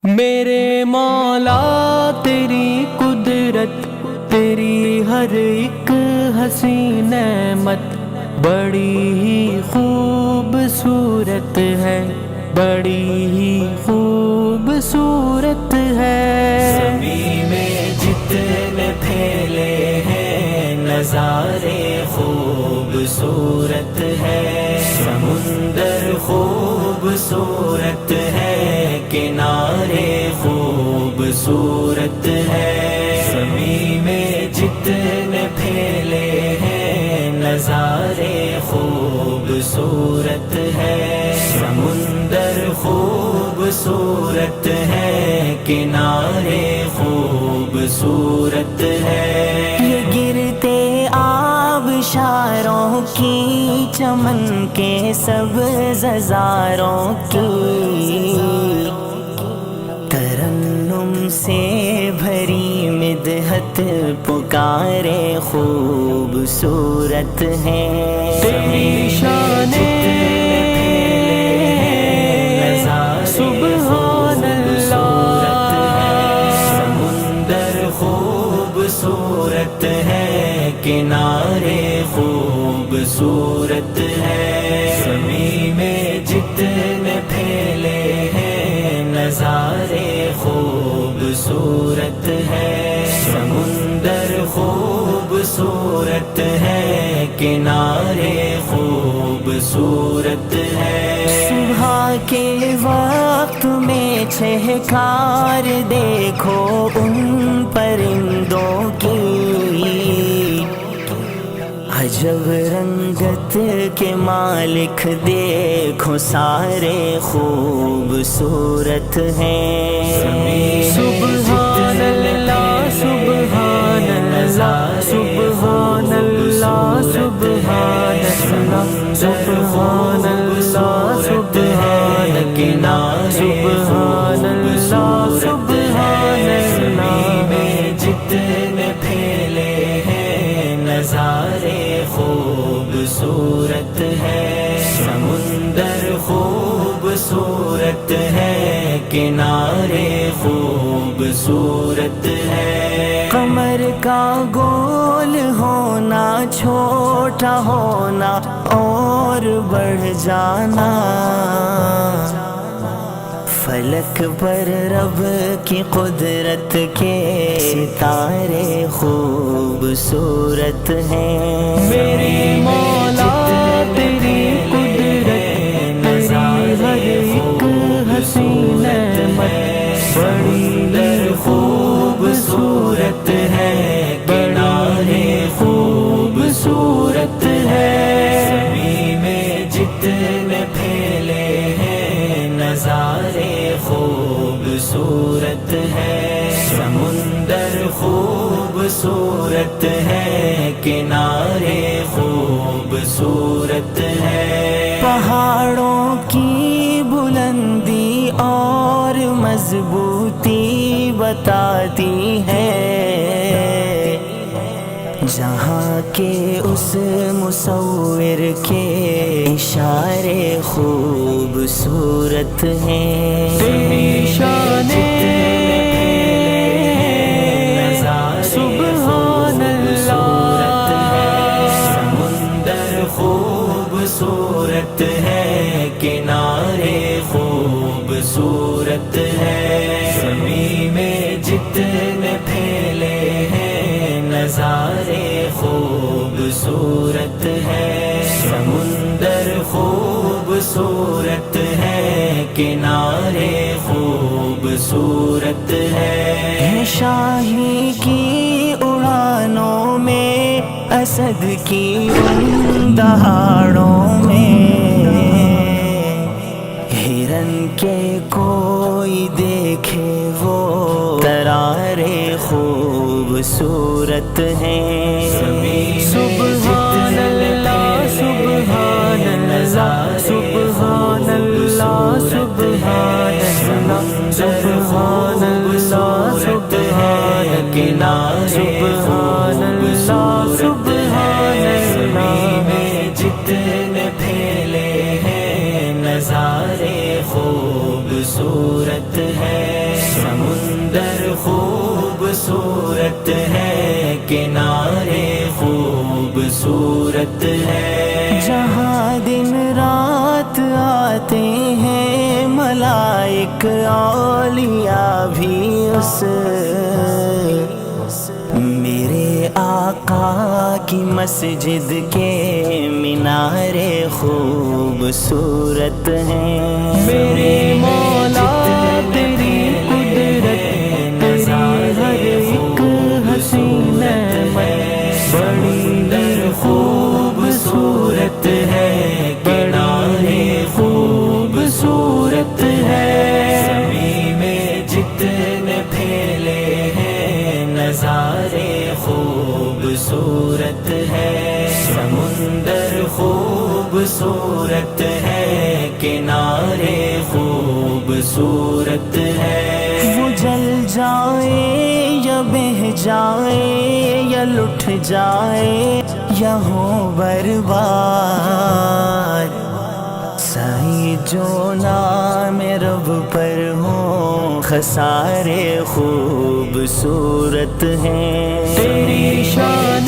میرے مولا تیری قدرت، تیری ہر ایک حسین نعمت بڑی ہی خوبصورت ہے، بڑی ہی خوبصورت ہے۔ زمین میں جتنے پھیلے ہیں نظارے خوبصورت ہے، سمندر خوبصورت ہے، کنارے خوبصورت ہے۔ زمین میں جتنے پھیلے ہیں نظارے خوبصورت ہے، سمندر خوبصورت ہے، کنارے خوبصورت ہے۔ یہ گرتے آبشاروں کی، چمن کے سبز ہزاروں کی، ترنم سے بھری مدحت پکارے خوبصورت ہے۔ تیری شان سبحان اللہ، سمندر خوبصورت ہے، کنارے خوبصورت ہے۔ زمین میں جتنے پھیلے ہیں نظارے خوبصورت ہے، سمندر خوبصورت ہے، کنارے خوبصورت ہے۔ صبح کے وقت میں چہکار دیکھو ان پرندوں کی، عجب رنگت کے مالک دیکھو سارے خوبصورت ہیں۔ سبحان اللہ سبحان اللہ سبحان اللہ سبحان اللہ سبحان اللہ سبحان اللہ سبحان اللہ سبحان اللہ۔ میں جتنے پھیلے ہیں نظارے خوبصورت ہے، سمندر خوبصورت ہے، کنارے خوبصورت ہے۔ قمر کا گول ہونا، چھوٹا ہونا اور بڑھ جانا، فلک پر رب کی قدرت کے ستارے خوبصورت ہیں۔ میری مولا تیری قدرت، تیری ہر ایک حسین نعمت بڑی خوبصورت ہے، کنارے خوبصورت ہے۔ زمین میں جتنے پھیلے ہیں نظارے خوبصورت ہے، سمندر خوبصورت ہے، کنارے خوبصورت ہے۔ پہاڑوں کی بلندی اور مضبوطی بتاتی ہے، جہاں کے اس مصور کے اشارے خوبصورت ہیں۔ تیری شان سبحان اللہ، سمندر خوبصورت ہے، کنارے خوبصورت ہے۔ زمین میں جتنے پھیلے ہیں نظارے خوبصورت ہے، سمندر خوبصورت ہے، کنارے خوبصورت ہے۔ شاہی کی اڑانوں میں، اسد کی ان دہاڑوں میں، ہرن کے کوئی دیکھے وہ ترارے خوبصورت ہیں۔ سبحان اللہ سبحان اللہ سبحان اللہ سبحان اللہ سبحان اللہ سبحان اللہ سبحان اللہ سبحان اللہ۔ میں جتنے پھیلے ہیں نظارے خوبصورت ہے، کنارے خوبصورت ہے، جہاں دن رات آتے ہیں ملائک اولیاء بھی اس میرے آقا کی مسجد کے مینارے خوبصورت ہیں، میرے مولا تیری قدرت تیری ہر ایک حسین نعمت بڑی خوبصورت ہے، کنارے خوبصورت ہے، زمین میں جتنے پھیلے ہیں نظارے خوبصورت ہے، سمندر خوبصورت ہے، کنارے خوبصورت ہے، وہ جل جائے یا بہہ جائے یا لٹ جائے یا ہو برباد، سائی جو نام رب پر ہوں خسارے خوبصورت ہیں، تیری شان